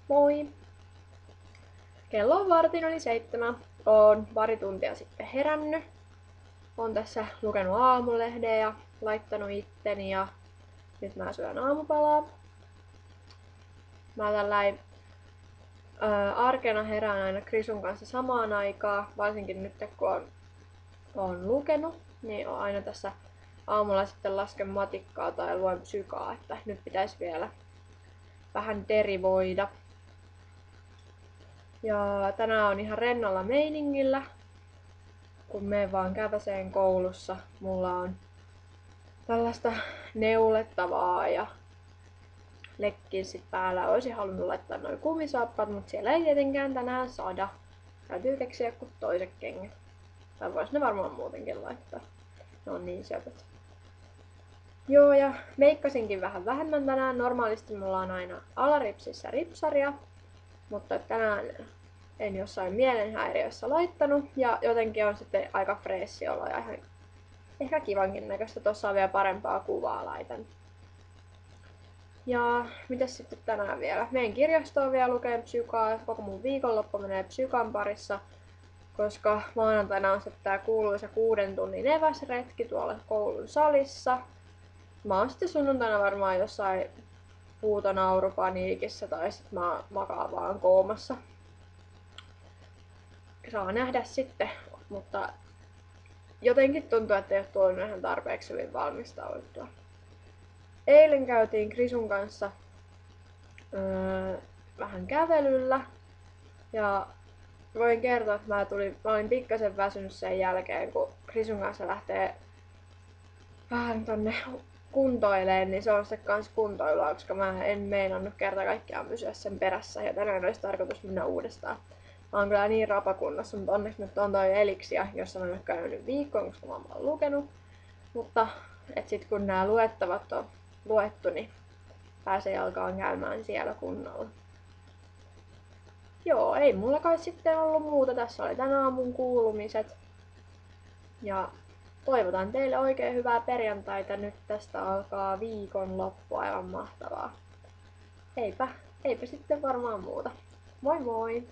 Moi! Kello on vartin yli 7. Oon pari tuntia sitten herännyt. Oon tässä lukenut aamulehden ja laittanut itteni ja nyt mä syön aamupalaa. Mä tälläin arkena herään aina Krisun kanssa samaan aikaan, varsinkin nyt kun on lukenut, niin on aina tässä aamulla sitten lasken matikkaa tai luen psykaa, että nyt pitäisi vielä vähän derivoida. Ja tänään on ihan rennolla meiningillä, kun me vaan käväseen koulussa. Mulla on tällaista neulettavaa ja lekkinssit päällä. Olisin halunnut laittaa noin kumisaappaat, mutta siellä ei tietenkään tänään sada. Täytyy keksiä joku toiset kengät. Tai vois ne varmaan muutenkin laittaa. Ne on niin söpöt. Joo, ja meikkasinkin vähän vähemmän tänään. Normaalisti mulla on aina alaripsissä ripsaria, mutta tänään en jossain mielenhäiriössä laittanut. Ja jotenkin on sitten aika freessi olo ja ihan ehkä kivankin näköistä. Tossa on vielä parempaa kuvaa laitan. Ja mitäs sitten tänään vielä? Menen kirjastoon vielä lukeen psykaa. Koko mun viikonloppu menee psykan parissa, koska maanantaina on sitten tää kuuluisa 6 tunnin eväsretki tuolla koulun salissa. Mä oon sitten sunnuntaina varmaan jossain puutonaurupaniikissa tai sit mä makaan vaan koomassa. Saa nähdä sitten, mutta jotenkin tuntuu, että ei ole tullut ihan tarpeeksi hyvin valmistauduttua. Eilen käytiin Krisun kanssa vähän kävelyllä ja voin kertoa, että mä olin pikkasen väsynyt sen jälkeen, kun Krisun kanssa lähtee vähän tonne kuntoileen, niin se on sitten kans kuntoilua, koska mä en meinannut kerta kaikkiaan pysyä sen perässä ja tänään olisi tarkoitus mennä uudestaan. Mä oon kyllä niin rapakunnossa, mutta onneksi nyt on toi Elixia, jossa mä en ole käynyt viikkoon, koska mä oon vaan lukenut. Mutta et sit kun nämä luettavat on luettu, niin pääsee alkaan käymään siellä kunnolla. Joo, ei mulla kai sitten ollut muuta. Tässä oli tän aamun kuulumiset. Ja toivotan teille oikein hyvää perjantaita. Nyt tästä alkaa viikonloppu, aivan mahtavaa. Eipä sitten varmaan muuta. Moi moi!